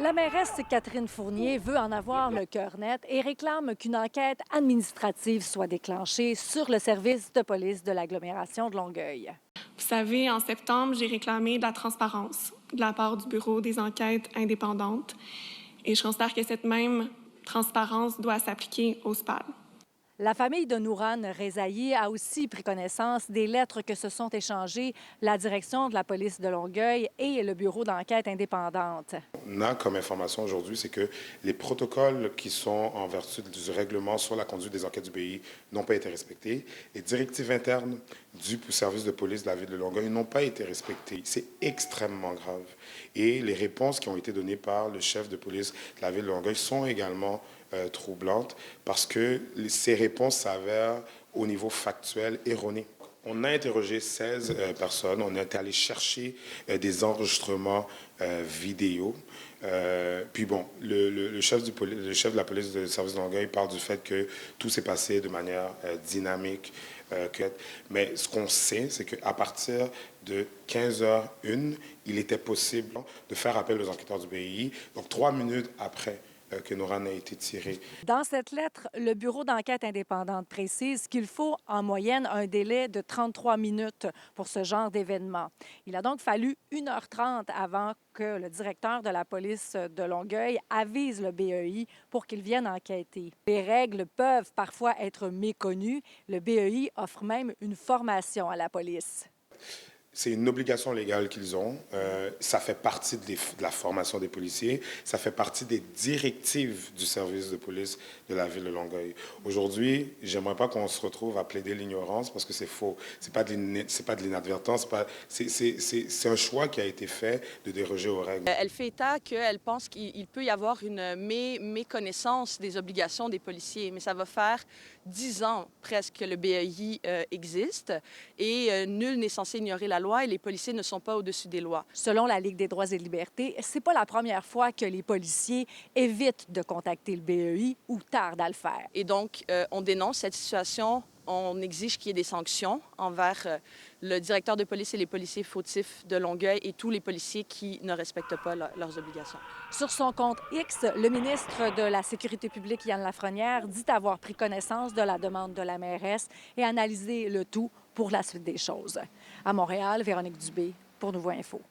La mairesse Catherine Fournier veut en avoir le cœur net et réclame qu'une enquête administrative soit déclenchée sur le service de police de l'agglomération de Longueuil. Vous savez, en septembre, j'ai réclamé de la transparence de la part du Bureau des enquêtes indépendantes et je considère que cette même transparence doit s'appliquer au SPAD. La famille de Nourane Rezaï a aussi pris connaissance des lettres que se sont échangées la direction de la police de Longueuil et le bureau d'enquête indépendante. On a comme information aujourd'hui, c'est que les protocoles qui sont en vertu du règlement sur la conduite des enquêtes du pays n'ont pas été respectés. Les directives internes du service de police de la ville de Longueuil n'ont pas été respectées. C'est extrêmement grave. Et les réponses qui ont été données par le chef de police de la ville de Longueuil sont également troublantes parce que ces réponses s'avèrent au niveau factuel erronées. On a interrogé 16 personnes. On est allé chercher des enregistrements vidéo. Puis bon, le chef de la police du service de Longueuil parle du fait que tout s'est passé de manière dynamique. Mais ce qu'on sait, c'est qu'à partir de 15h01, il était possible de faire appel aux enquêteurs du BI. Donc 3 minutes après que Nourane a été tirée. Dans cette lettre, le bureau d'enquête indépendante précise qu'il faut en moyenne un délai de 33 minutes pour ce genre d'événement. Il a donc fallu 1h30 avant que le directeur de la police de Longueuil avise le BEI pour qu'il vienne enquêter. Les règles peuvent parfois être méconnues. Le BEI offre même une formation à la police. C'est une obligation légale qu'ils ont. Ça fait partie de la formation des policiers. Ça fait partie des directives du service de police de la ville de Longueuil. Aujourd'hui, j'aimerais pas qu'on se retrouve à plaider l'ignorance parce que c'est faux. C'est pas de l'inadvertance. C'est un choix qui a été fait de déroger aux règles. Elle fait état qu'elle pense qu'il peut y avoir une méconnaissance des obligations des policiers, mais ça va faire 10 ans presque que le BEI existe et nul n'est censé ignorer la loi et les policiers ne sont pas au-dessus des lois. Selon la Ligue des droits et libertés, c'est pas la première fois que les policiers évitent de contacter le BEI ou tardent à le faire. Et donc, on dénonce cette situation. On exige qu'il y ait des sanctions envers le directeur de police et les policiers fautifs de Longueuil et tous les policiers qui ne respectent pas leurs obligations. Sur son compte X, le ministre de la Sécurité publique, Yann Lafrenière, dit avoir pris connaissance de la demande de la mairesse et analysé le tout pour la suite des choses. À Montréal, Véronique Dubé pour Nouveau Info.